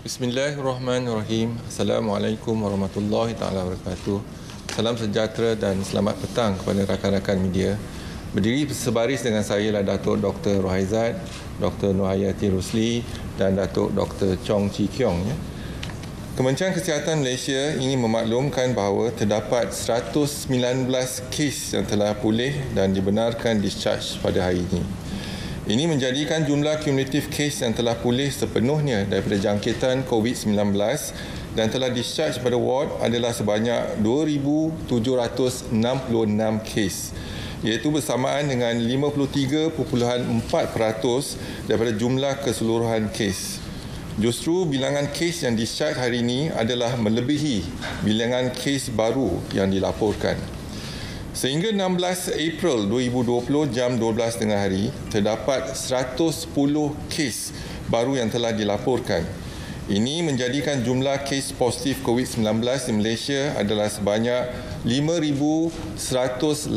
Bismillahirrahmanirrahim. Assalamualaikum warahmatullahi taala wabarakatuh. Salam sejahtera dan selamat petang kepada rakan-rakan media. Berdiri sebaris dengan saya ialah Datuk Dr. Rohaizat, Dr. Nohayati Rusli dan Datuk Dr. Chong Chi Kiong. Kementerian Kesihatan Malaysia ingin memaklumkan bahawa terdapat 119 kes yang telah pulih dan dibenarkan discharge pada hari ini. Ini menjadikan jumlah kumulatif kes yang telah pulih sepenuhnya daripada jangkitan Covid-19 dan telah discharge pada ward adalah sebanyak 2,766 kes, iaitu bersamaan dengan 53.4% daripada jumlah keseluruhan kes. Justru bilangan kes yang discharge hari ini adalah melebihi bilangan kes baru yang dilaporkan. Sehingga 16 April 2020 jam 12 tengah hari, terdapat 110 kes baru yang telah dilaporkan. Ini menjadikan jumlah kes positif COVID-19 di Malaysia adalah sebanyak 5,182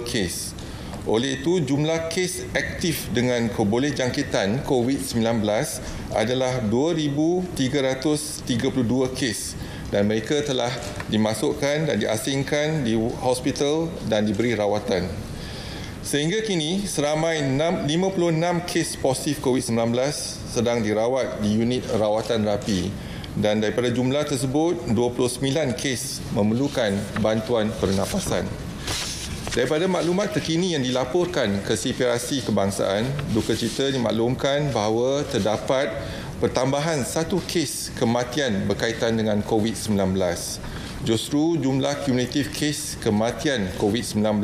kes. Oleh itu, jumlah kes aktif dengan kebolehjangkitan COVID-19 adalah 2,332 kes. Dan mereka telah dimasukkan dan diasingkan di hospital dan diberi rawatan. Sehingga kini, seramai 56 kes positif COVID-19 sedang dirawat di unit rawatan rapi dan daripada jumlah tersebut, 29 kes memerlukan bantuan pernafasan. Daripada maklumat terkini yang dilaporkan ke Sipirasi Kebangsaan, duka cita dimaklumkan bahawa terdapat pertambahan 1 kes kematian berkaitan dengan COVID-19. Justru jumlah kumulatif kes kematian COVID-19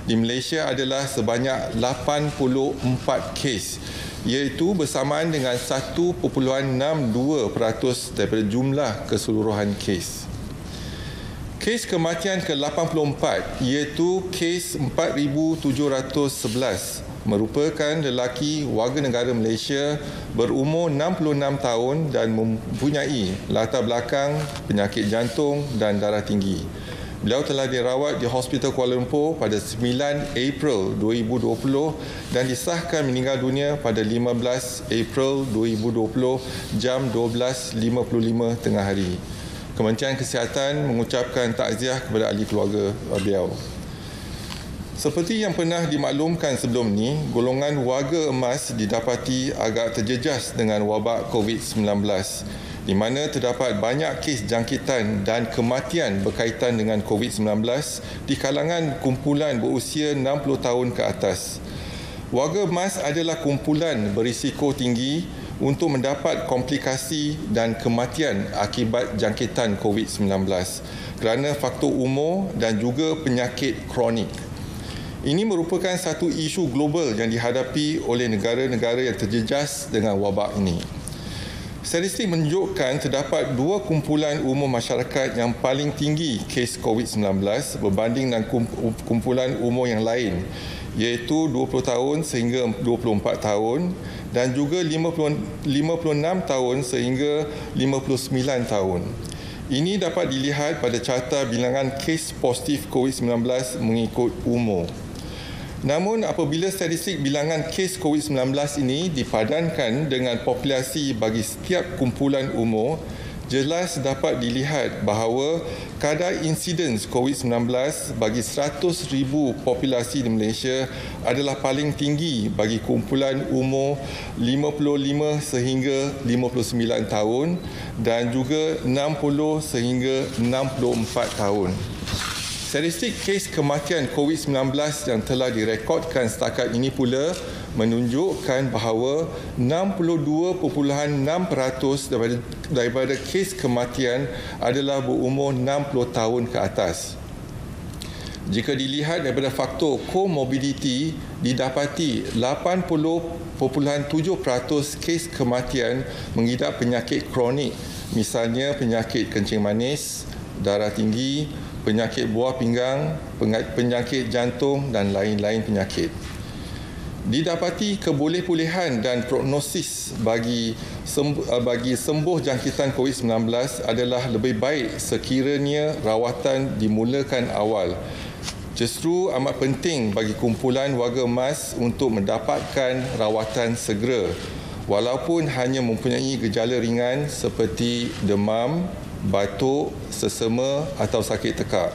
di Malaysia adalah sebanyak 84 kes, iaitu bersamaan dengan 1.62% daripada jumlah keseluruhan kes. Kes kematian ke-84 iaitu kes 4,711 merupakan lelaki warga negara Malaysia berumur 66 tahun dan mempunyai latar belakang penyakit jantung dan darah tinggi. Beliau telah dirawat di Hospital Kuala Lumpur pada 9 April 2020 dan disahkan meninggal dunia pada 15 April 2020 jam 12.55 tengah hari. Kementerian Kesihatan mengucapkan takziah kepada ahli keluarga beliau. Seperti yang pernah dimaklumkan sebelum ini, golongan warga emas didapati agak terjejas dengan wabak COVID-19, di mana terdapat banyak kes jangkitan dan kematian berkaitan dengan COVID-19 di kalangan kumpulan berusia 60 tahun ke atas. Warga emas adalah kumpulan berisiko tinggi untuk mendapat komplikasi dan kematian akibat jangkitan COVID-19 kerana faktor umur dan juga penyakit kronik. Ini merupakan satu isu global yang dihadapi oleh negara-negara yang terjejas dengan wabak ini. Statistik menunjukkan terdapat 2 kumpulan umur masyarakat yang paling tinggi kes COVID-19 berbanding dengan kumpulan umur yang lain, iaitu 20 tahun sehingga 24 tahun dan juga 56 tahun sehingga 59 tahun. Ini dapat dilihat pada carta bilangan kes positif COVID-19 mengikut umur. Namun apabila statistik bilangan kes COVID-19 ini dipadankan dengan populasi bagi setiap kumpulan umur, jelas dapat dilihat bahawa kadar insiden COVID-19 bagi 100,000 populasi di Malaysia adalah paling tinggi bagi kumpulan umur 55 sehingga 59 tahun dan juga 60 sehingga 64 tahun. Statistik kes kematian COVID-19 yang telah direkodkan setakat ini pula menunjukkan bahawa 62.6% daripada kes kematian adalah berumur 60 tahun ke atas. Jika dilihat daripada faktor komorbiditi, didapati 80.7% kes kematian mengidap penyakit kronik, misalnya penyakit kencing manis, darah tinggi, penyakit buah pinggang, penyakit jantung dan lain-lain penyakit. Didapati keboleh-bolehan dan prognosis bagi sembuh jangkitan COVID-19 adalah lebih baik sekiranya rawatan dimulakan awal. Justru amat penting bagi kumpulan warga emas untuk mendapatkan rawatan segera. walaupun hanya mempunyai gejala ringan seperti demam, batuk, sesama atau sakit tekak.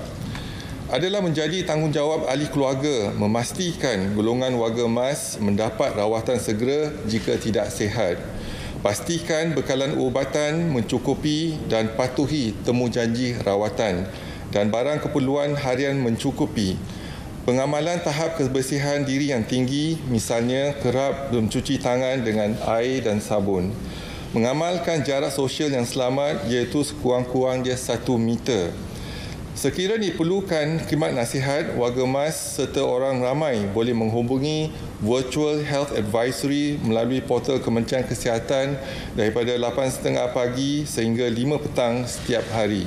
Adalah menjadi tanggungjawab ahli keluarga memastikan golongan warga emas mendapat rawatan segera jika tidak sihat. Pastikan bekalan ubatan mencukupi dan patuhi temujanji rawatan dan barang keperluan harian mencukupi. Pengamalan tahap kebersihan diri yang tinggi, misalnya kerap mencuci tangan dengan air dan sabun. Mengamalkan jarak sosial yang selamat iaitu sekurang-kurangnya 1 meter. Sekiranya diperlukan khidmat nasihat, warga emas serta orang ramai boleh menghubungi Virtual Health Advisory melalui portal Kementerian Kesihatan daripada 8.30 pagi sehingga 5 petang setiap hari.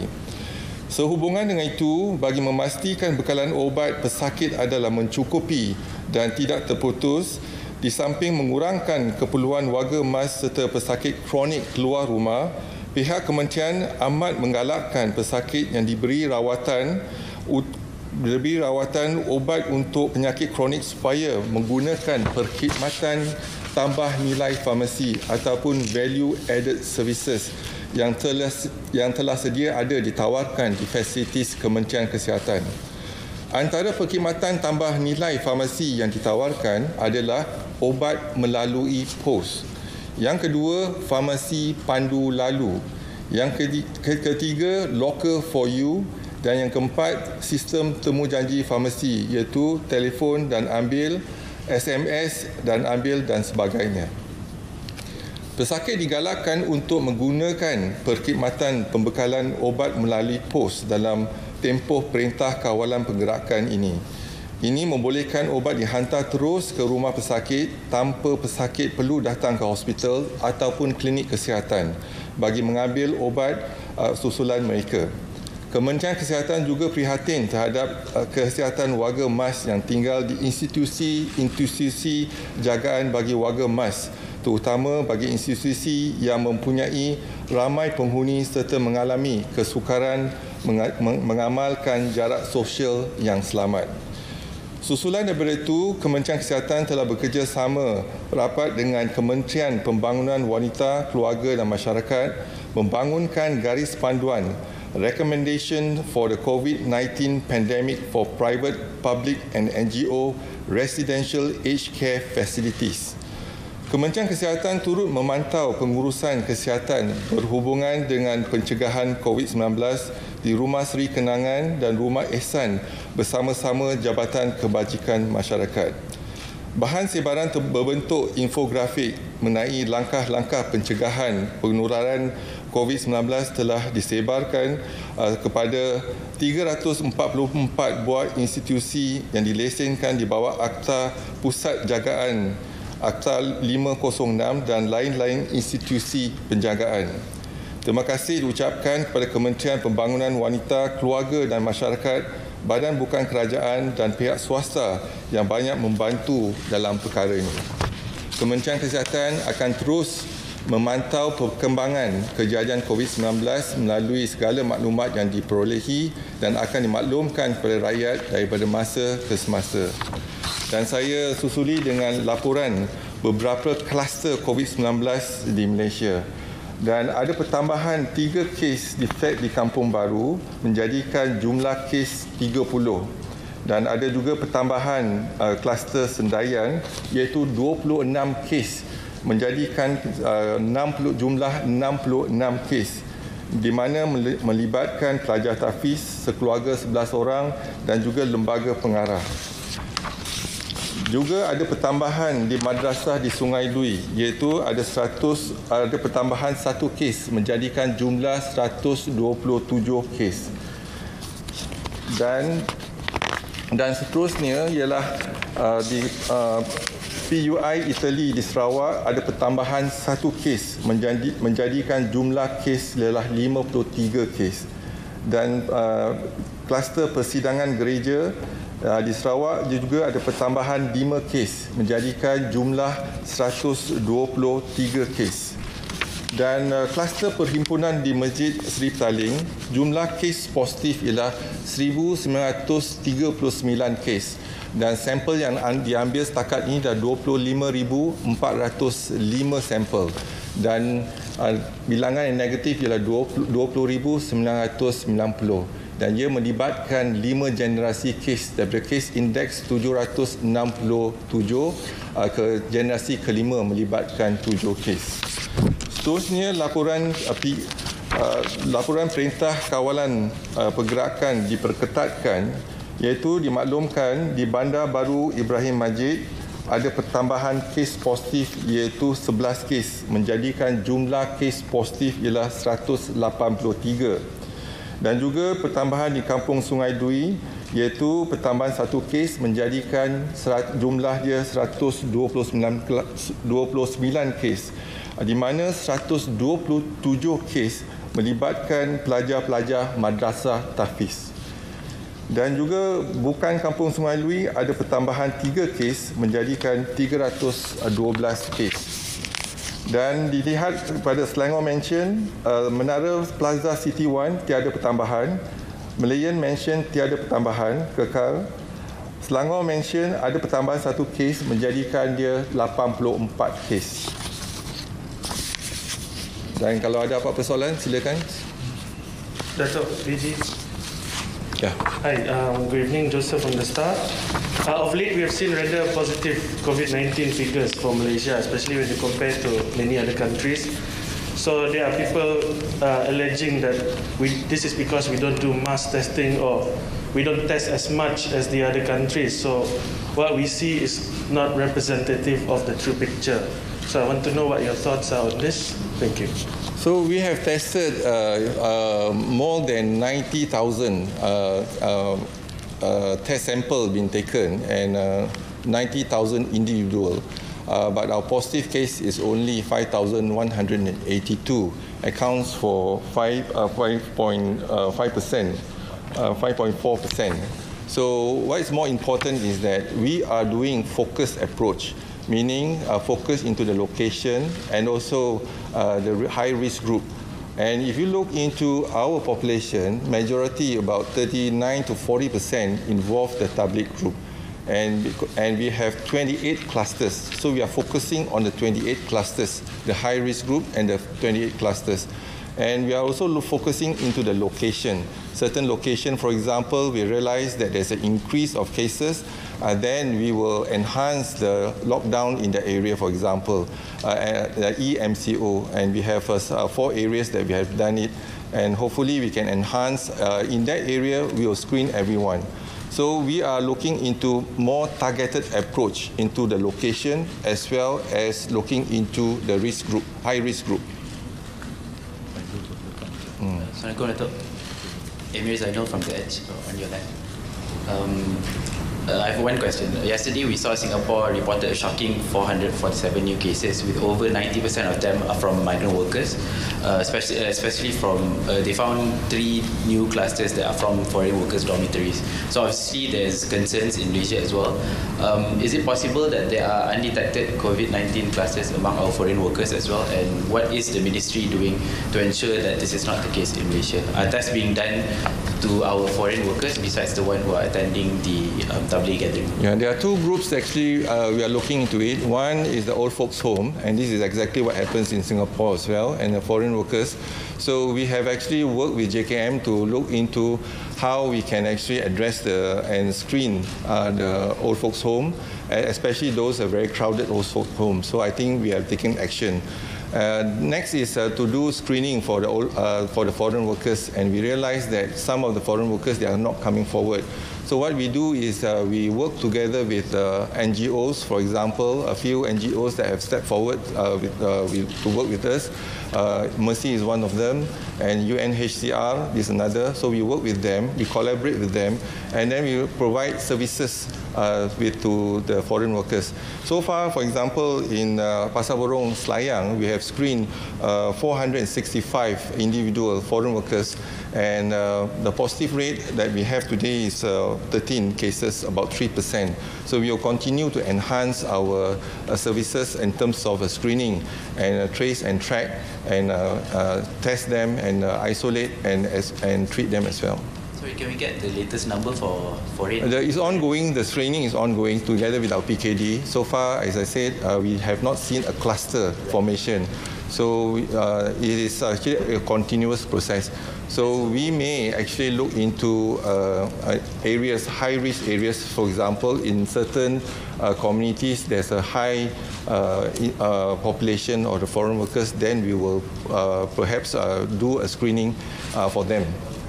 Sehubungan dengan itu, bagi memastikan bekalan obat pesakit adalah mencukupi dan tidak terputus, di samping mengurangkan keperluan warga emas serta pesakit kronik keluar rumah, pihak Kementerian amat menggalakkan pesakit yang diberi rawatan obat untuk penyakit kronik supaya menggunakan perkhidmatan tambah nilai farmasi ataupun value added services yang telah sedia ada ditawarkan di fasilitis Kementerian Kesihatan. Antara perkhidmatan tambah nilai farmasi yang ditawarkan adalah obat melalui pos. Yang kedua, farmasi pandu lalu. Yang ketiga, locker for you. Dan yang keempat, sistem temu janji farmasi iaitu telefon dan ambil, SMS dan ambil dan sebagainya. Pesakit digalakkan untuk menggunakan perkhidmatan pembekalan obat melalui pos dalam tempoh perintah kawalan pergerakan ini. Ini membolehkan obat dihantar terus ke rumah pesakit tanpa pesakit perlu datang ke hospital ataupun klinik kesihatan bagi mengambil obat susulan mereka. Kementerian Kesihatan juga prihatin terhadap kesihatan warga emas yang tinggal di institusi jagaan bagi warga emas, terutama bagi institusi yang mempunyai ramai penghuni serta mengalami kesukaran mengamalkan jarak sosial yang selamat. Susulan daripada itu, Kementerian Kesihatan telah bekerjasama rapat dengan Kementerian Pembangunan Wanita, Keluarga dan Masyarakat membangunkan garis panduan Recommendation for the COVID-19 Pandemic for Private, Public and NGO Residential Aged Care Facilities. Kementerian Kesihatan turut memantau pengurusan kesihatan berhubungan dengan pencegahan COVID-19 di Rumah Seri Kenangan dan Rumah Ehsan bersama-sama Jabatan Kebajikan Masyarakat. Bahan sebaran berbentuk infografik mengenai langkah-langkah pencegahan penularan COVID-19 telah disebarkan kepada 344 buah institusi yang dilesenkan di bawah Akta Pusat Jagaan Akta 506 dan lain-lain institusi penjagaan. Terima kasih diucapkan kepada Kementerian Pembangunan Wanita, Keluarga dan Masyarakat, Badan Bukan Kerajaan dan pihak swasta yang banyak membantu dalam perkara ini. Kementerian Kesihatan akan terus memantau perkembangan kejadian COVID-19 melalui segala maklumat yang diperolehi dan akan dimaklumkan kepada rakyat daripada masa ke semasa. Dan saya susuli dengan laporan beberapa kluster COVID-19 di Malaysia. Dan ada pertambahan 3 kes defek di Kampung Baru menjadikan jumlah kes 30. Dan ada juga pertambahan kluster Sendayan iaitu 26 kes menjadikan jumlah 66 kes di mana melibatkan pelajar tahfiz sekeluarga 11 orang dan juga lembaga pengarah. Juga ada pertambahan di madrasah di Sungai Lui iaitu ada pertambahan 1 kes menjadikan jumlah 127 kes. Dan seterusnya ialah di PUI Itali di Sarawak ada pertambahan 1 kes menjadikan jumlah kes ialah 53 kes. Dan kluster persidangan gereja di Sarawak juga ada pertambahan 5 kes menjadikan jumlah 123 kes. Dan kluster perhimpunan di Masjid Seri Petaling, jumlah kes positif ialah 1939 kes dan sampel yang diambil setakat ini dah 25,405 sampel dan bilangan yang negatif ialah 20,990 dan ia melibatkan 5 generasi kes daripada kes indeks 767 ke generasi kelima melibatkan 7 kes. Seterusnya laporan perintah kawalan pergerakan diperketatkan, iaitu dimaklumkan di Bandar Baru Ibrahim Majid ada pertambahan kes positif iaitu 11 kes, menjadikan jumlah kes positif ialah 183. Dan juga pertambahan di Kampung Sungai Dui iaitu pertambahan 1 kes menjadikan jumlah dia 129 kes, di mana 127 kes melibatkan pelajar-pelajar madrasah tahfiz. Dan juga bukan Kampung Sungai Dui ada pertambahan 3 kes menjadikan 312 kes. Dan dilihat pada Selangor Mansion, Menara Plaza City One tiada pertambahan, Malayan Mansion tiada pertambahan, kekal. Selangor Mansion ada pertambahan 1 kes menjadikan dia 84 kes. Dan kalau ada apa-apa soalan, silakan. Datuk BG. Yeah. Hi, good evening, Joseph from the Star. Of late, we have seen rather positive COVID-19 figures for Malaysia, especially when you compare to many other countries. So there are people alleging that this is because we don't do mass testing or we don't test as much as the other countries. So what we see is not representative of the true picture. So I want to know what your thoughts are on this. Thank you. So we have tested more than 90,000 test sample been taken and 90,000 individual. But our positive case is only 5,182, accounts for 5.5%, 5.4%. So what is more important is that we are doing focused approach, meaning focus into the location and also the high-risk group. And if you look into our population, majority, about 39 to 40% involve the tabligh group. And we have 28 clusters. So we are focusing on the 28 clusters, the high-risk group and the 28 clusters. And we are also focusing into the location. Certain location, for example, we realize that there's an increase of cases, then we will enhance the lockdown in the area, for example, the EMCO, and we have 4 areas that we have done it, and hopefully we can enhance. In that area, we will screen everyone. So we are looking into more targeted approach into the location as well as looking into the risk group, high-risk group. Assalamualaikum, Datuk. Emir Zainal from The Edge on your left. I have one question. Yesterday, we saw Singapore reported a shocking 447 new cases, with over 90% of them are from migrant workers, especially from, they found 3 new clusters that are from foreign workers' dormitories. So obviously, there's concerns in Malaysia as well. Is it possible that there are undetected COVID-19 clusters among our foreign workers as well? And what is the ministry doing to ensure that this is not the case in Malaysia? Are tests being done to our foreign workers besides the one who are attending the tabligh gathering? Yeah, there are 2 groups actually we are looking into it. One is the old folks home, and this is exactly what happens in Singapore as well, and the foreign workers. So we have actually worked with JKM to look into how we can actually address and screen the old folks home, especially those are very crowded old folks homes. So I think we have taken action. Next is to do screening for the foreign workers, and we realize that some of the foreign workers, they are not coming forward. So what we do is we work together with NGOs, for example, a few NGOs that have stepped forward to work with us. Mercy is one of them, and UNHCR is another. So we work with them, we collaborate with them, and then we provide services to the foreign workers. So far, for example, in Pasar Borong, Selayang, we have screened 465 individual foreign workers, and the positive rate that we have today is 13 cases, about 3%. So we will continue to enhance our services in terms of screening and trace and track and test them and isolate and treat them as well. Sorry, can we get the latest number for it? It's ongoing. The screening is ongoing together with our PKD. So far, as I said, we have not seen a cluster formation. So it is actually a continuous process. So we may actually look into areas, high-risk areas. For example, in certain communities, there's a high population of the foreign workers. Then we will perhaps do a screening for them.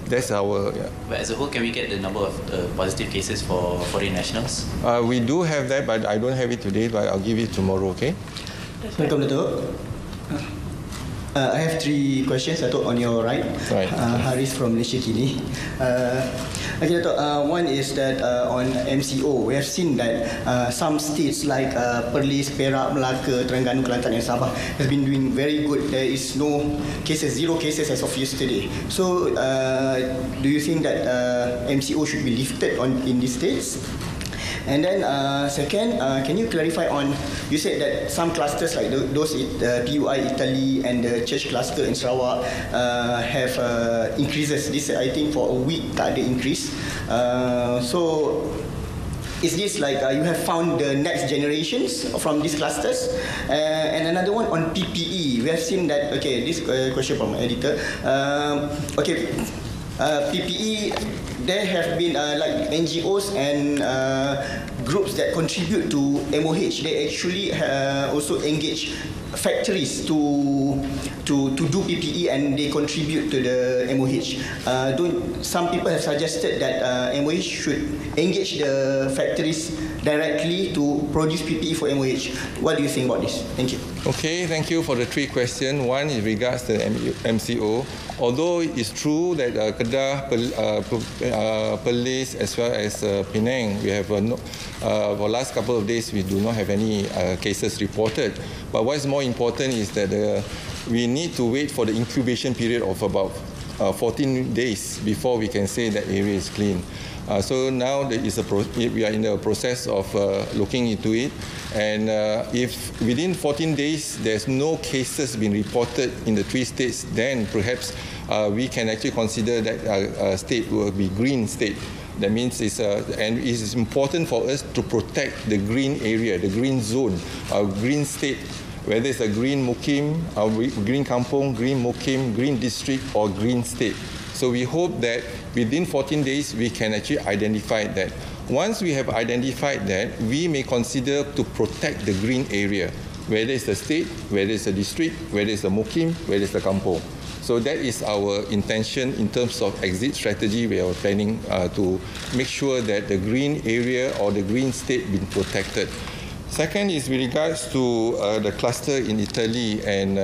That's our. But as a whole, can we get the number of positive cases for foreign nationals? We do have that, but I don't have it today. But I'll give it tomorrow. Okay. Welcome, Dato'. I have 3 questions, Dato', on your right. Right. Haris from Malaysia Kini. Okay, Dato', one is that on MCO, we have seen that some states like Perlis, Perak, Melaka, Terengganu, Kelantan and Sabah has been doing very good. There is no cases, 0 cases as of yesterday. So do you think that MCO should be lifted in these states? And then second, can you clarify on, you said that some clusters like those PUI Italy and the church cluster in Sarawak have increases. This I think for a week tak ada increase. So is this like you have found the next generations from these clusters? And another one on PPE. We have seen that, okay, this question from my editor. Okay, PPE, there have been like NGOs and groups that contribute to MOH. They actually also engage factories to do PPE and they contribute to the MOH. Some people have suggested that MOH should engage the factories directly to produce PPE for MOH. What do you think about this? Thank you. Okay, thank you for the 3 questions. One is regards to MCO. Although it's true that Kedah, Perlis as well as Penang, we have for the last couple of days we do not have any cases reported. But what is more important is that we need to wait for the incubation period of about 14 days before we can say that area is clean. So now we are in the process of looking into it, and if within 14 days there's no cases being reported in the 3 states, then perhaps we can actually consider that a state will be green state. That means and it is important for us to protect the green area, the green zone, our green state, whether it's a green mukim, green kampung, green mukim, green district, or green state. So we hope that within 14 days we can actually identify that. Once we have identified that, we may consider to protect the green area, whether it's the state, whether it's the district, whether it's the mukim, whether it's the kampung. So that is our intention in terms of exit strategy. We are planning to make sure that the green area or the green state being protected. Second is with regards to the cluster in Italy and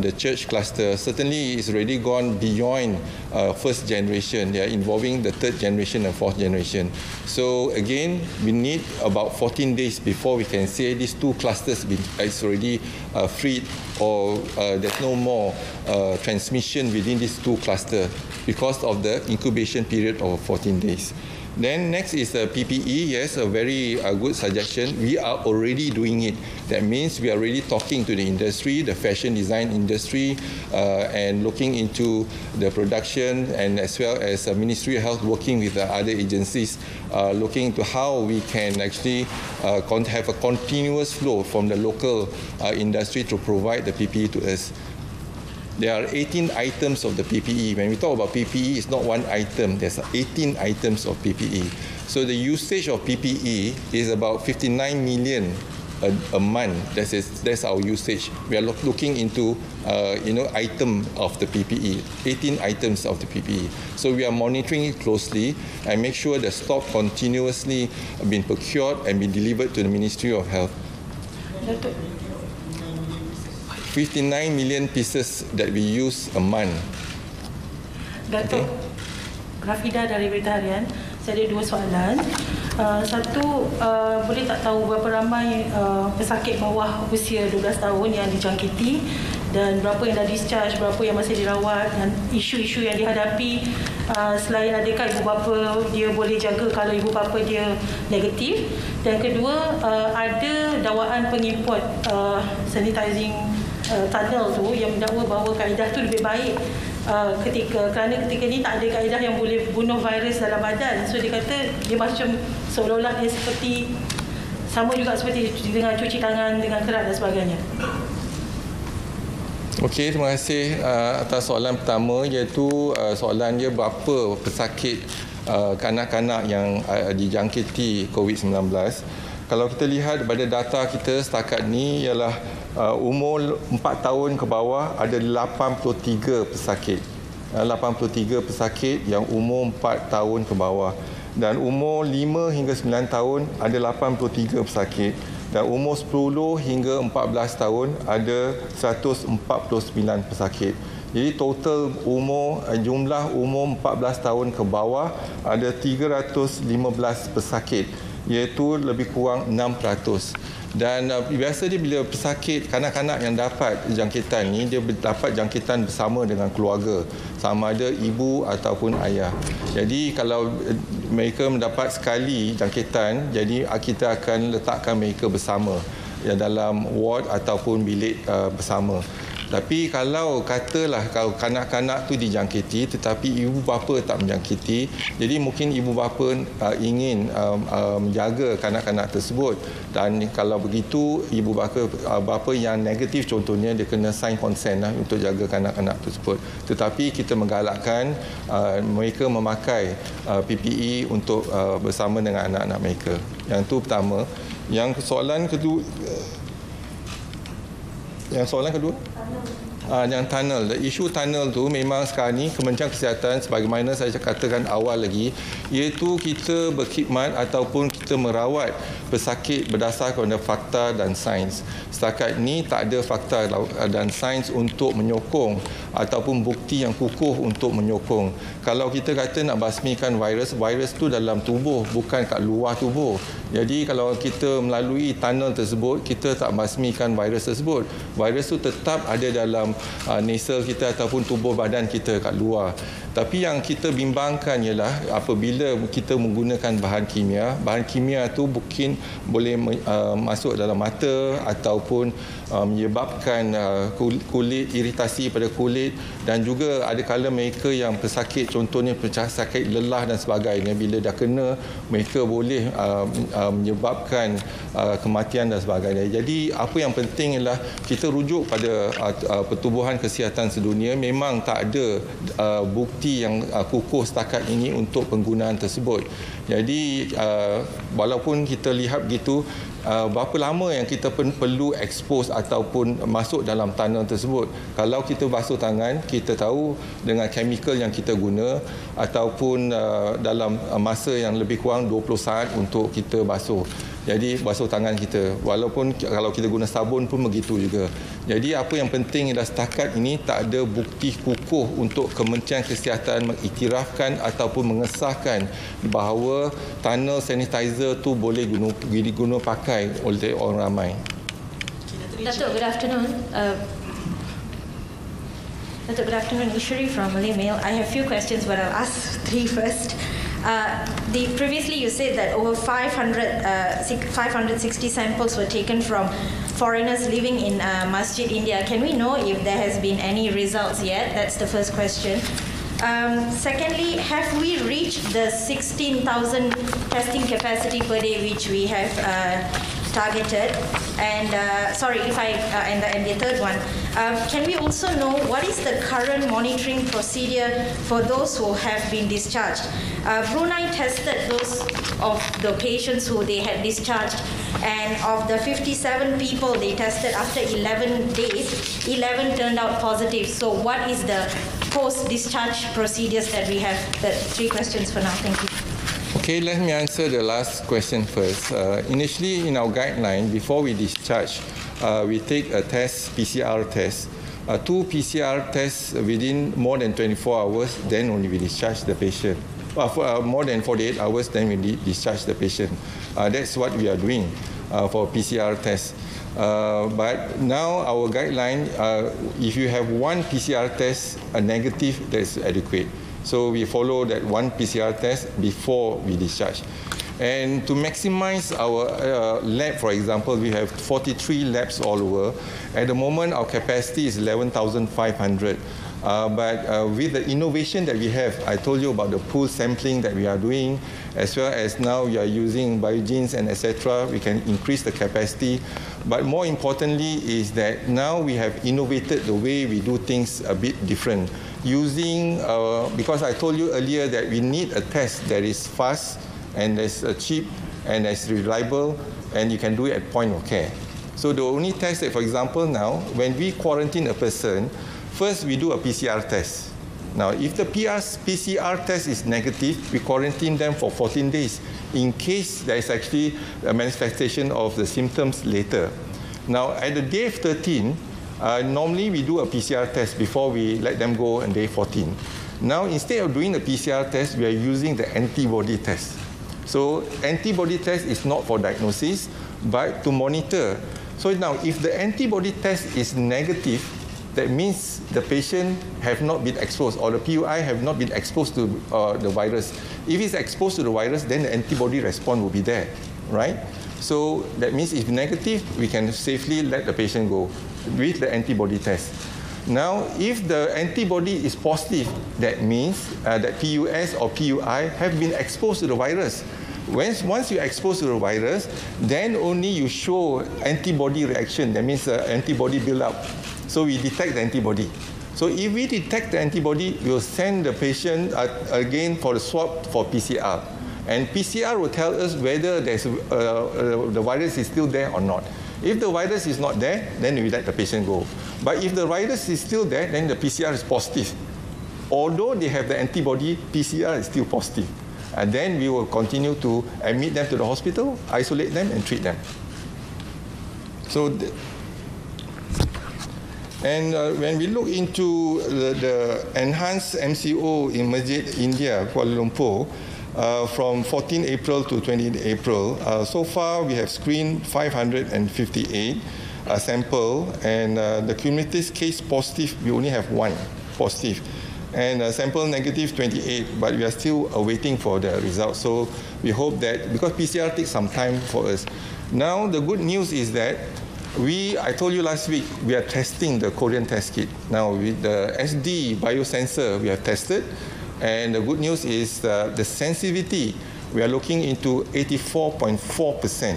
the church cluster. Certainly it's already gone beyond first generation. They are involving the 3rd generation and 4th generation. So again, we need about 14 days before we can say these 2 clusters is already freed, or there's no more transmission within these 2 clusters because of the incubation period of 14 days. Then next is PPE. Yes, a very good suggestion. We are already doing it. That means we are already talking to the industry, the fashion design industry, and looking into the production, and as well as Ministry of Health working with the other agencies, looking into how we can actually have a continuous flow from the local industry to provide the PPE to us. There are 18 items of the PPE. When we talk about PPE, it's not one item. There's 18 items of PPE. So the usage of PPE is about 59 million a month. That's our usage. We are looking into item of the PPE, 18 items of the PPE. So we are monitoring it closely and make sure the stock continuously being procured and be delivered to the Ministry of Health. 59 million pieces that we use a month. Datuk, Rafidah dari Berita Harian. Saya ada 2 soalan. Satu, boleh tak tahu berapa ramai pesakit bawah usia 12 tahun yang dijangkiti, dan berapa yang dah discharge, berapa yang masih dirawat, dan isu-isu yang dihadapi selain adakah ibu bapa dia boleh jaga kalau ibu bapa dia negatif. Dan kedua, ada dakwaan pengimport sanitizing tunnel tu yang mendakwa bahawa kaedah tu lebih baik kerana ketika ni tak ada kaedah yang boleh bunuh virus dalam badan. So dia kata dia macam seolah-olah dia seperti sama juga seperti dengan cuci tangan dengan kerat dan sebagainya. Okey, terima kasih atas soalan pertama, iaitu soalan dia berapa pesakit kanak-kanak yang dijangkiti COVID-19. Kalau kita lihat pada data kita setakat ni ialah umur 4 tahun ke bawah ada 83 pesakit. 83 pesakit yang umur 4 tahun ke bawah. Dan umur 5 hingga 9 tahun ada 83 pesakit. Dan umur 10 hingga 14 tahun ada 149 pesakit. Jadi total jumlah umur 14 tahun ke bawah ada 315 pesakit, iaitu lebih kurang 6%. Dan biasa dia bila pesakit kanak-kanak yang dapat jangkitan ni, dia dapat jangkitan bersama dengan keluarga, sama ada ibu ataupun ayah. Jadi kalau mereka mendapat sekali jangkitan, jadi kita akan letakkan mereka bersama ya, dalam ward ataupun bilik bersama. Tapi kalau katalah kalau kanak-kanak tu dijangkiti tetapi ibu bapa tak menjangkiti, jadi mungkin ibu bapa ingin menjaga kanak-kanak tersebut, dan kalau begitu ibu bapa yang negatif contohnya dia kena sign consent untuk jaga kanak-kanak tersebut. Tetapi kita menggalakkan mereka memakai PPE untuk bersama dengan anak-anak mereka. Yang itu pertama. Yang soalan kedua, yang tunnel. Isu tunnel tu memang sekarang ni Kementerian Kesihatan, sebagaimana saya katakan awal lagi, iaitu kita berkhidmat ataupun kita merawat pesakit berdasarkan fakta dan sains. Setakat ni tak ada fakta dan sains untuk menyokong ataupun bukti yang kukuh untuk menyokong. Kalau kita kata nak basmikan virus, virus tu dalam tubuh, bukan kat luar tubuh. Jadi kalau kita melalui tunnel tersebut, kita tak basmikan virus tersebut. Virus tu tetap ada dalam nasal kita ataupun tubuh badan kita kat luar. Tapi yang kita bimbangkan ialah apabila kita menggunakan bahan kimia tu mungkin boleh masuk dalam mata ataupun menyebabkan kulit, iritasi pada kulit, dan juga ada kala mereka yang pesakit, contohnya pesakit lelah dan sebagainya, bila dah kena mereka boleh menyebabkan kematian dan sebagainya. Jadi apa yang penting ialah kita rujuk pada Pertubuhan Kesihatan Sedunia, memang tak ada bukti yang kukuh setakat ini untuk penggunaan tersebut. Jadi walaupun kita lihat begitu, berapa lama yang kita perlu expose ataupun masuk dalam tunnel tersebut. Kalau kita basuh tangan, kita tahu dengan chemical yang kita guna ataupun dalam masa yang lebih kurang 20 saat untuk kita basuh. Jadi basuh tangan kita, walaupun kalau kita guna sabun pun begitu juga. Jadi apa yang penting ialah setakat ini tak ada bukti kukuh untuk Kementerian Kesihatan mengiktirafkan ataupun mengesahkan bahawa tunnel sanitizer tu boleh diguna pakai oleh orang ramai. Datuk, good afternoon. Datuk, good afternoon. Ishri from Malay Mail. I have few questions, but I'll ask three first. Previously you said that over 560 samples were taken from foreigners living in Masjid India. Can we know if there has been any results yet? That's the first question. Secondly, have we reached the 16,000 testing capacity per day which we have targeted? And and the third one, can we also know what is the current monitoring procedure for those who have been discharged? Brunei tested those of the patients who they had discharged, and of the 57 people they tested after 11 days, 11 turned out positive. So what is the post-discharge procedures that we have? The three questions for now. Thank you. Okay, let me answer the last question first. Initially, in our guideline, before we discharge, we take a test, PCR test. 2 PCR tests within more than 24 hours, then only we discharge the patient. For more than 48 hours, then we discharge the patient. That's what we are doing for PCR tests. But now our guideline, if you have 1 PCR test, a negative, that's adequate. So we follow that 1 PCR test before we discharge. And to maximize our lab, for example, we have 43 labs all over. At the moment, our capacity is 11,500. But with the innovation that we have, I told you about the pool sampling that we are doing, as well as now we are using biogenes and etc. We can increase the capacity. But more importantly is that now we have innovated the way we do things a bit different. Using, because I told you earlier that we need a test that is fast and that's cheap and that's reliable, and you can do it at point of care. So the only test that, for example, now, when we quarantine a person, first we do a PCR test. Now, if the PCR test is negative, we quarantine them for 14 days in case there is actually a manifestation of the symptoms later. Now, at the day 13, normally we do a PCR test before we let them go on day 14. Now, instead of doing the PCR test, we are using the antibody test. So, antibody test is not for diagnosis, but to monitor. So now, if the antibody test is negative, that means the patient have not been exposed, or the PUI have not been exposed to the virus. If it's exposed to the virus, then the antibody response will be there, right? So that means if negative, we can safely let the patient go with the antibody test. Now, if the antibody is positive, that means that PUS or PUI have been exposed to the virus. Once you expose to the virus, then only you show antibody reaction. That means antibody build-up. So we detect the antibody. So if we detect the antibody, we'll send the patient again for the swab for PCR. And PCR will tell us whether there's, the virus is still there or not. If the virus is not there, then we let the patient go. But if the virus is still there, then the PCR is positive. Although they have the antibody, PCR is still positive. And then we will continue to admit them to the hospital, isolate them, and treat them. So, when we look into the enhanced MCO in Masjid India, Kuala Lumpur, from 14 April to 28 April, so far we have screened 558 sample, and the cumulative case positive, we only have 1 positive. And sample negative 28, but we are still waiting for the results. So we hope that, because PCR takes some time for us. Now the good news is that I told you last week, we are testing the Korean test kit. Now with the SD biosensor, we have tested. And the good news is the sensitivity, we are looking into 84.4%.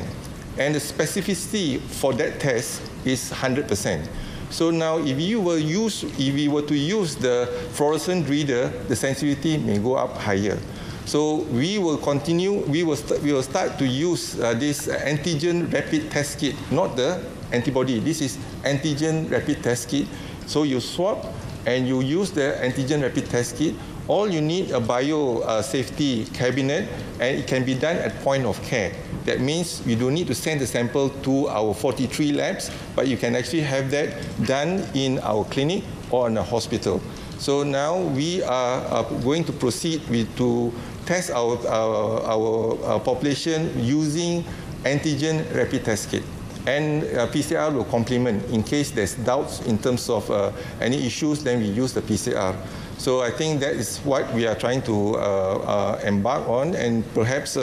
And the specificity for that test is 100%. So now, if we were to use the fluorescent reader, the sensitivity may go up higher. So we will continue. We will start to use this antigen rapid test kit, not the antibody. This is antigen rapid test kit. So you swab and you use the antigen rapid test kit. All you need a bio-safety cabinet, and it can be done at point of care. That means you don't need to send the sample to our 43 labs, but you can actually have that done in our clinic or in a hospital. So now we are going to proceed to test our population using antigen rapid test kit. And PCR will complement in case there's doubts in terms of any issues, then we use the PCR. So I think that is what we are trying to embark on, and perhaps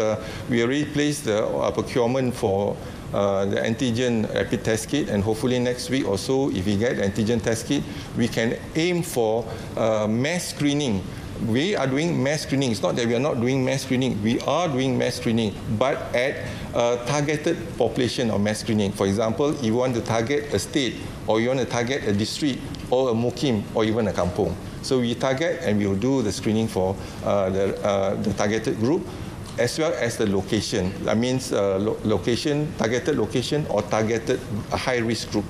we already placed the procurement for the antigen rapid test kit, and hopefully next week or so, if we get the antigen test kit, we can aim for mass screening. We are doing mass screening. It's not that we are not doing mass screening. We are doing mass screening, but at a targeted population of mass screening. For example, if you want to target a state, or you want to target a district, or a mukim, or even a kampung. So we target and we will do the screening for the targeted group, as well as the location. That means location, targeted location, or targeted high-risk group.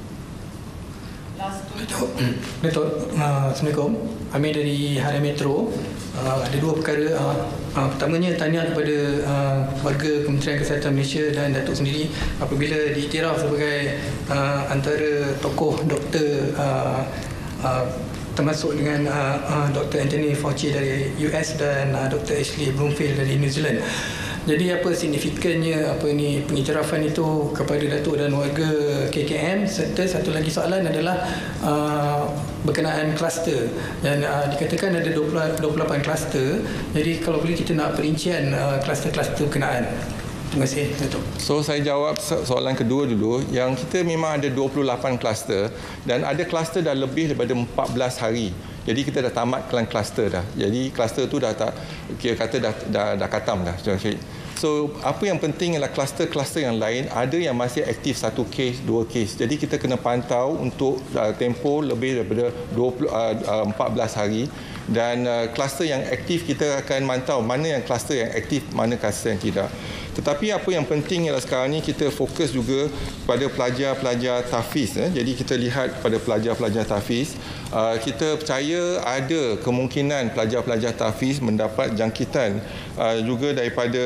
Datuk, Assalamualaikum. Kami dari Harian Metro. Ada dua perkara. Pertamanya, tahniah kepada warga Kementerian Kesihatan Malaysia dan Datuk sendiri apabila diiktiraf sebagai antara tokoh doktor, termasuk dengan Dr. Anthony Fauci dari US dan Dr. Ashley Bloomfield dari New Zealand. Jadi apa signifikannya pengiktirafan itu kepada Datuk dan warga KKM? Serta satu lagi soalan adalah berkenaan kluster, dan dikatakan ada 28 kluster. Jadi kalau boleh kita nak perincian kluster-kluster berkenaan. Terima kasih, Datuk. So saya jawab soalan kedua dulu. Yang kita memang ada 28 kluster dan ada kluster dah lebih daripada 14 hari. Jadi kita dah tamat kluster dah. Jadi kluster tu dah tak kira kata dah khatam dah. So apa yang penting ialah kluster-kluster yang lain ada yang masih aktif 1 kes, 2 kes. Jadi kita kena pantau untuk tempoh lebih daripada 14 hari. Dan kluster yang aktif kita akan mantau mana yang kluster yang aktif, mana kluster yang tidak. Tetapi apa yang penting ialah sekarang ni kita fokus juga pada pelajar-pelajar tahfiz. Jadi kita lihat pada pelajar-pelajar tahfiz, kita percaya ada kemungkinan pelajar-pelajar tahfiz mendapat jangkitan juga daripada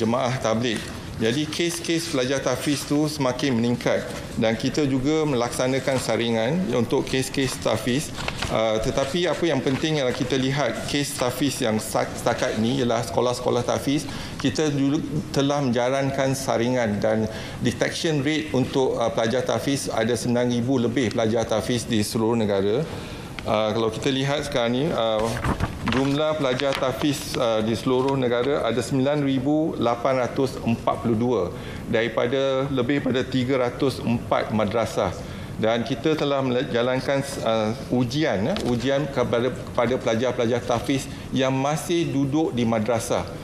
jemaah tabligh. Jadi kes-kes pelajar tahfiz tu semakin meningkat dan kita juga melaksanakan saringan untuk kes-kes tahfiz. Tetapi apa yang penting ialah kita lihat kes tahfiz yang setakat ini ialah sekolah-sekolah tahfiz. Kita juga telah menjalankan saringan dan detection rate untuk pelajar tahfiz ada 9,000 lebih pelajar tahfiz di seluruh negara. Kalau kita lihat sekarang ni, jumlah pelajar tahfiz di seluruh negara ada 9,842 daripada lebih pada 304 madrasah. Dan kita telah menjalankan ujian kepada pelajar-pelajar tahfiz yang masih duduk di madrasah.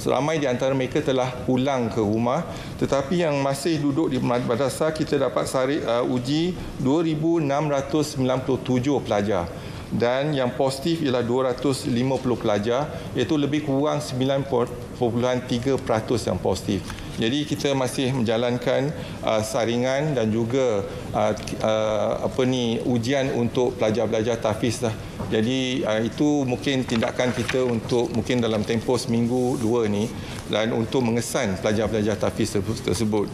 Ramai di antara mereka telah pulang ke rumah, tetapi yang masih duduk di madrasah kita dapat uji 2,697 pelajar dan yang positif ialah 250 pelajar, iaitu lebih kurang 9.3% yang positif. Jadi kita masih menjalankan saringan dan juga ujian untuk pelajar-pelajar tahfiz lah. Jadi itu mungkin tindakan kita untuk mungkin dalam tempoh seminggu 2 ni dan untuk mengesan pelajar-pelajar tahfiz tersebut.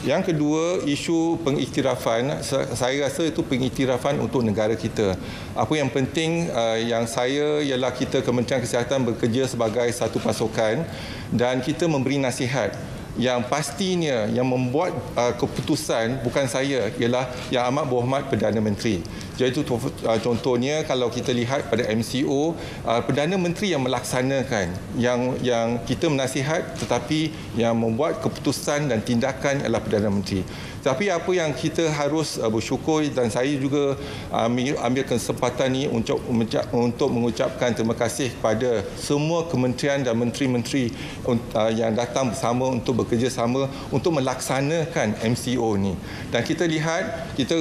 Yang kedua, isu pengiktirafan, saya rasa itu pengiktirafan untuk negara kita. Apa yang penting yang saya ialah kita Kementerian Kesihatan bekerja sebagai satu pasukan dan kita memberi nasihat. Yang pastinya yang membuat keputusan bukan saya, ialah Yang Amat Berhormat Perdana Menteri. Jadi itu contohnya kalau kita lihat pada MCO, Perdana Menteri yang melaksanakan, yang kita menasihat tetapi yang membuat keputusan dan tindakan adalah Perdana Menteri. Tapi apa yang kita harus bersyukur dan saya juga ambil kesempatan ini untuk mengucapkan terima kasih kepada semua kementerian dan menteri-menteri yang datang bersama untuk bekerjasama untuk melaksanakan MCO ni. Dan kita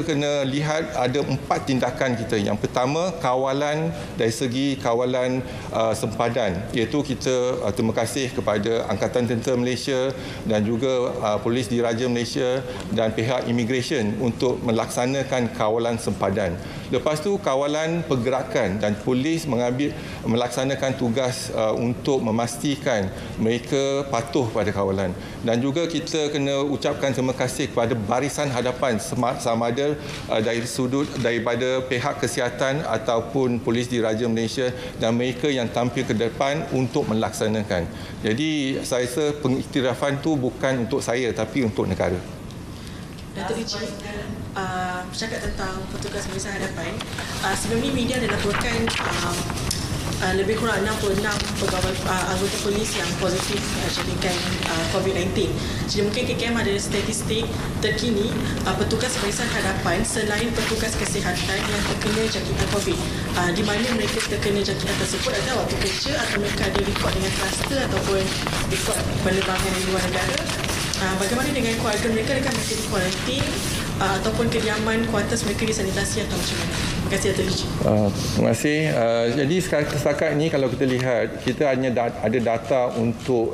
kena lihat ada 4 tindakan kita. Yang pertama, kawalan dari segi kawalan sempadan, iaitu kita terima kasih kepada Angkatan Tentera Malaysia dan juga Polis Diraja Malaysia dan pihak imigresen untuk melaksanakan kawalan sempadan. Lepas tu kawalan pergerakan dan polis melaksanakan tugas untuk memastikan mereka patuh pada kawalan. Dan juga kita kena ucapkan terima kasih kepada barisan hadapan sama ada daripada pihak kesihatan ataupun Polis Diraja Malaysia dan mereka yang tampil ke depan untuk melaksanakan. Jadi saya rasa pengiktirafan tu bukan untuk saya tapi untuk negara. Datuk Hisham, bercakap tentang petugas barisan hadapan, sebelum ini media ada laporkan lebih kurang 66 pegawai anggota polis yang positif jangkitan Covid-19. Jadi mungkin KKM ada statistik terkini petugas barisan hadapan selain petugas kesihatan yang terkena jangkitan Covid. Di mana mereka terkena jangkitan tersebut, ada waktu kerja atau mereka ada rekod dengan kluster ataupun rekod penerbangan di luar negara. Bagaimana dengan keluarga mereka, adakah mereka di kuarantin ataupun kediaman kuartus mereka disanitasi atau macam mana? Terima kasih Datuk Hisham. Terima kasih. Jadi setakat ini kalau kita lihat, kita hanya ada data untuk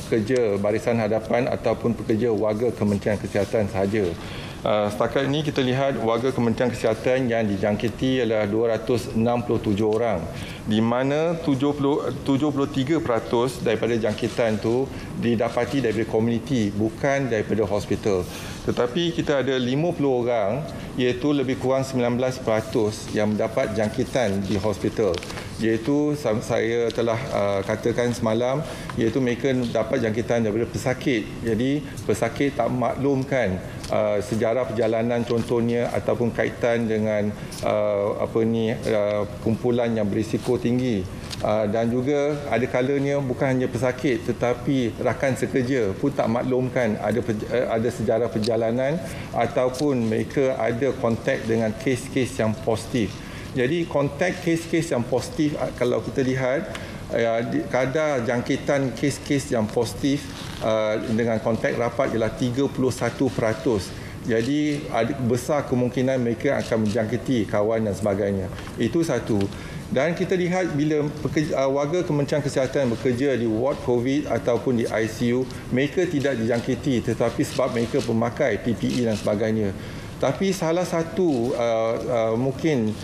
pekerja barisan hadapan ataupun pekerja warga Kementerian Kesihatan sahaja. Setakat ini kita lihat warga Kementerian Kesihatan yang dijangkiti adalah 267 orang, di mana 73% daripada jangkitan itu didapati daripada komuniti, bukan daripada hospital. Tetapi kita ada 50 orang, iaitu lebih kurang 19% yang mendapat jangkitan di hospital. iaitu saya telah katakan semalam, iaitu mereka dapat jangkitan daripada pesakit. Jadi pesakit tak maklumkan sejarah perjalanan contohnya ataupun kaitan dengan kumpulan yang berisiko tinggi. Dan juga ada kalanya bukan hanya pesakit tetapi rakan sekerja pun tak maklumkan ada sejarah perjalanan ataupun mereka ada kontak dengan kes-kes yang positif. Jadi kontak kes-kes yang positif, kalau kita lihat kadar jangkitan kes-kes yang positif dengan kontak rapat ialah 31%. Jadi besar kemungkinan mereka akan menjangkiti kawan dan sebagainya. Itu satu. Dan kita lihat bila warga Kementerian Kesihatan bekerja di ward COVID ataupun di ICU, mereka tidak dijangkiti tetapi sebab mereka pemakai PPE dan sebagainya. Tapi salah satu mungkin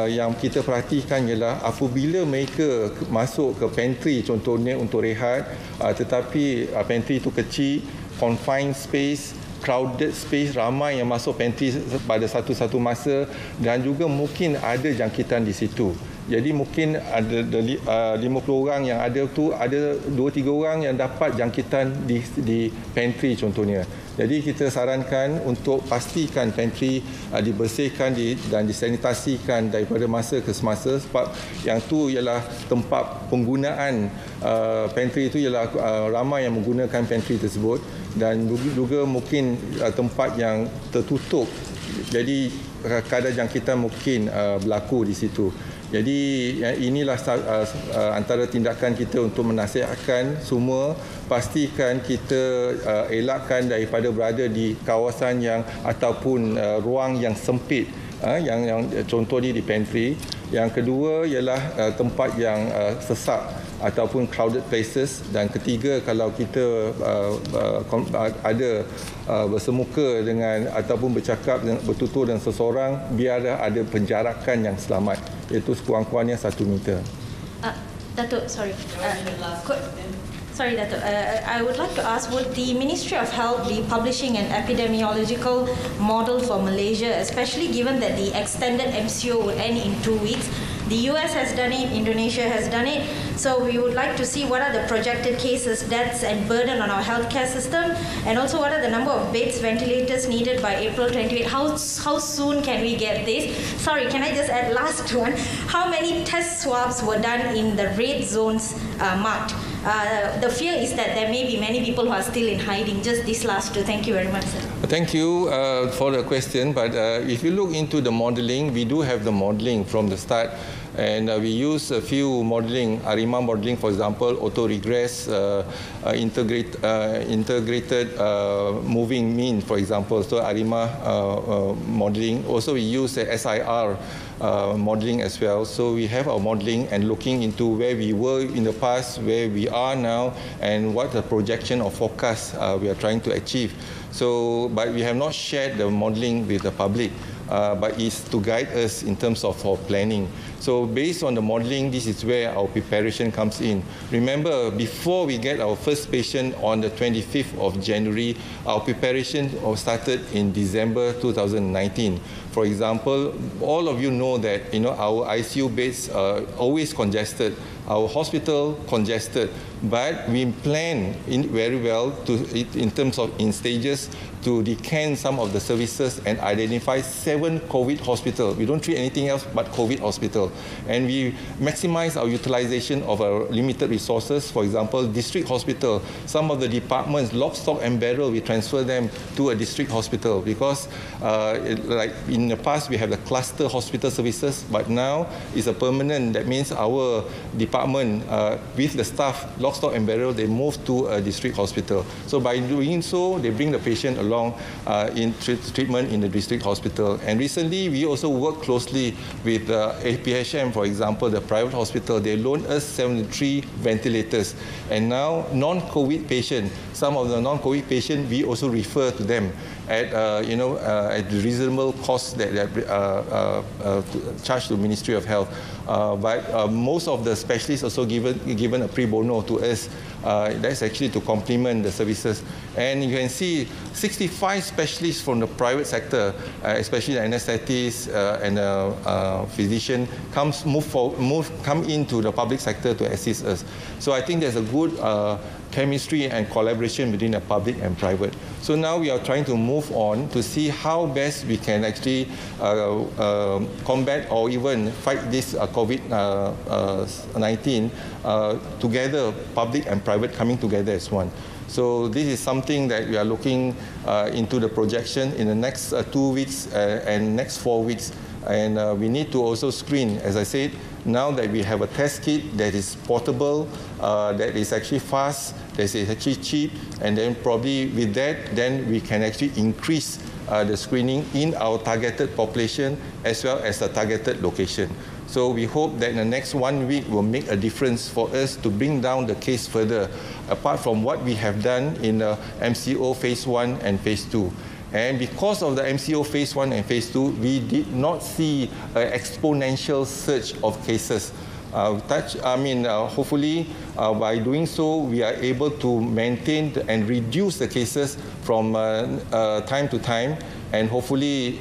yang kita perhatikan ialah apabila mereka masuk ke pantry contohnya untuk rehat, tetapi pantry itu kecil, confined space, crowded space, ramai yang masuk pantry pada satu-satu masa dan juga mungkin ada jangkitan di situ. Jadi mungkin ada 50 orang yang ada tu, ada 2-3 orang yang dapat jangkitan di pantry contohnya. Jadi kita sarankan untuk pastikan pantry dibersihkan dan disanitasikan daripada masa ke semasa, sebab yang tu ialah tempat penggunaan pantry itu ialah ramai yang menggunakan pantry tersebut dan juga mungkin tempat yang tertutup. Jadi kadar jangkitan mungkin berlaku di situ. Jadi inilah antara tindakan kita untuk menasihatkan semua, pastikan kita elakkan daripada berada di kawasan yang ataupun ruang yang sempit, yang contohnya di pantry. Yang kedua ialah tempat yang sesak ataupun crowded places, dan ketiga kalau kita ada bersemuka dengan ataupun bercakap bertutur dengan seseorang, biar ada penjarakan yang selamat, iaitu sekurang-kurangnya 1 meter. Datuk, sorry. Sorry, Datuk. I would like to ask, would the Ministry of Health be publishing an epidemiological model for Malaysia, especially given that the extended MCO would end in 2 weeks? The US has done it, Indonesia has done it. So we would like to see what are the projected cases, deaths and burden on our healthcare system, and also what are the number of beds, ventilators needed by April 28. How soon can we get this? Sorry, can I just add last one? How many test swabs were done in the red zones marked? The fear is that there may be many people who are still in hiding. Just this last two. Thank you very much, sir. Thank you for the question. But if you look into the modelling, we do have the modelling from the start. And we use a few modelling, ARIMA modelling, for example, auto-regress, integrated moving mean, for example. So ARIMA modelling. Also, we use the SIR modelling as well. So we have our modelling and looking into where we were in the past, where we are now, and what the projection or forecast we are trying to achieve. So, but we have not shared the modelling with the public. But it's to guide us in terms of our planning. So based on the modelling, this is where our preparation comes in. Remember, before we get our first patient on the 25th of January, our preparation started in December 2019. For example, all of you know that our ICU beds are always congested, our hospital congested, but we plan very well in terms of in stages to decant some of the services and identify 7 COVID hospitals. We don't treat anything else but COVID hospital. And we maximize our utilization of our limited resources. For example, district hospital, some of the departments, lock, stock and barrel, we transfer them to a district hospital because like in the past we have the cluster hospital services, but now it's a permanent. That means our department with the staff, lock, stock and barrel, they move to a district hospital. So by doing so, they bring the patient along in treatment in the district hospital. And recently, we also work closely with APHM, for example, the private hospital. They loaned us 73 ventilators. And now, non-COVID patients, some of the non-COVID patients, we also refer to them. at at reasonable costs that they charged to Ministry of Health. But most of the specialists also given a pre bono to us. That's actually to complement the services. And you can see 65 specialists from the private sector, especially the anesthetists and physician, come into the public sector to assist us. So I think there's a good chemistry and collaboration between the public and private. So now we are trying to move on to see how best we can actually combat or even fight this COVID-19 together, public and private coming together as one. So this is something that we are looking into the projection in the next 2 weeks and next 4 weeks. And we need to also screen, as I said, now that we have a test kit that is portable, that is actually fast, that is actually cheap, and then probably with that, then we can actually increase the screening in our targeted population as well as the targeted location. So we hope that in the next 1 week will make a difference for us to bring down the case further, apart from what we have done in the MCO phase 1 and phase 2. And because of the MCO phase 1 and phase 2, we did not see an exponential surge of cases. Hopefully, by doing so, we are able to maintain and reduce the cases from time to time. And hopefully,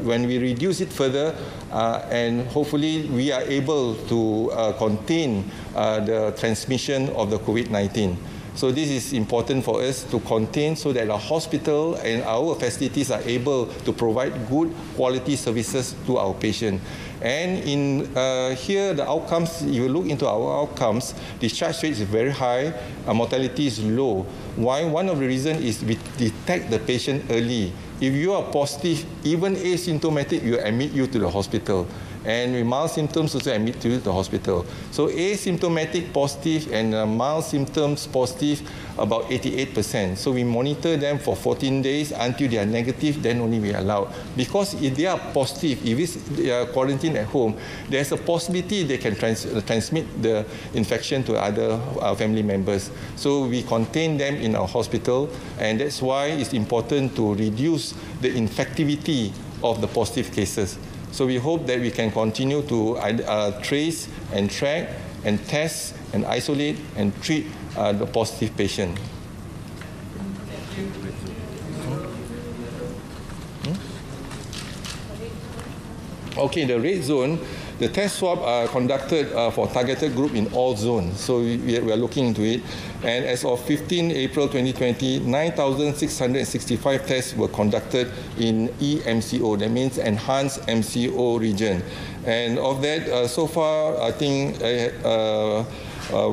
when we reduce it further, and hopefully we are able to contain the transmission of the COVID-19. So this is important for us to contain so that our hospital and our facilities are able to provide good quality services to our patient. And in here, the outcomes, if you look into our outcomes, discharge rate is very high, mortality is low. Why? One of the reasons is we detect the patient early. If you are positive, even asymptomatic, we admit you to the hospital. And with mild symptoms also admit you to the hospital. So asymptomatic positive and mild symptoms positive, about 88%. So we monitor them for 14 days until they are negative, then only we allow. Because if they are positive, if they are quarantined at home, there's a possibility they can transmit the infection to other family members. So we contain them in our hospital, and that's why it's important to reduce the infectivity of the positive cases. So we hope that we can continue to trace and track and test and isolate and treat the positive patient. Okay, the red zone, the test swab are conducted for targeted group in all zones. So we are looking into it. And as of 15 April 2020, 9,665 tests were conducted in EMCO, that means Enhanced MCO region. And of that, so far, I think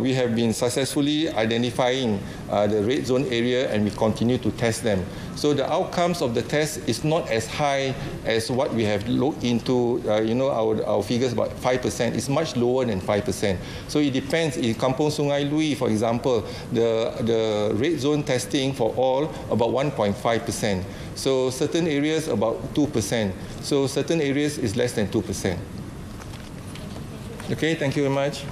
we have been successfully identifying the red zone area, and we continue to test them. So the outcomes of the test is not as high as what we have looked into, our figures about 5%. It's much lower than 5%. So it depends. In Kampung Sungai Lui, for example, the red zone testing for all about 1.5%. So certain areas about 2%. So certain areas is less than 2%. Okay, thank you very much.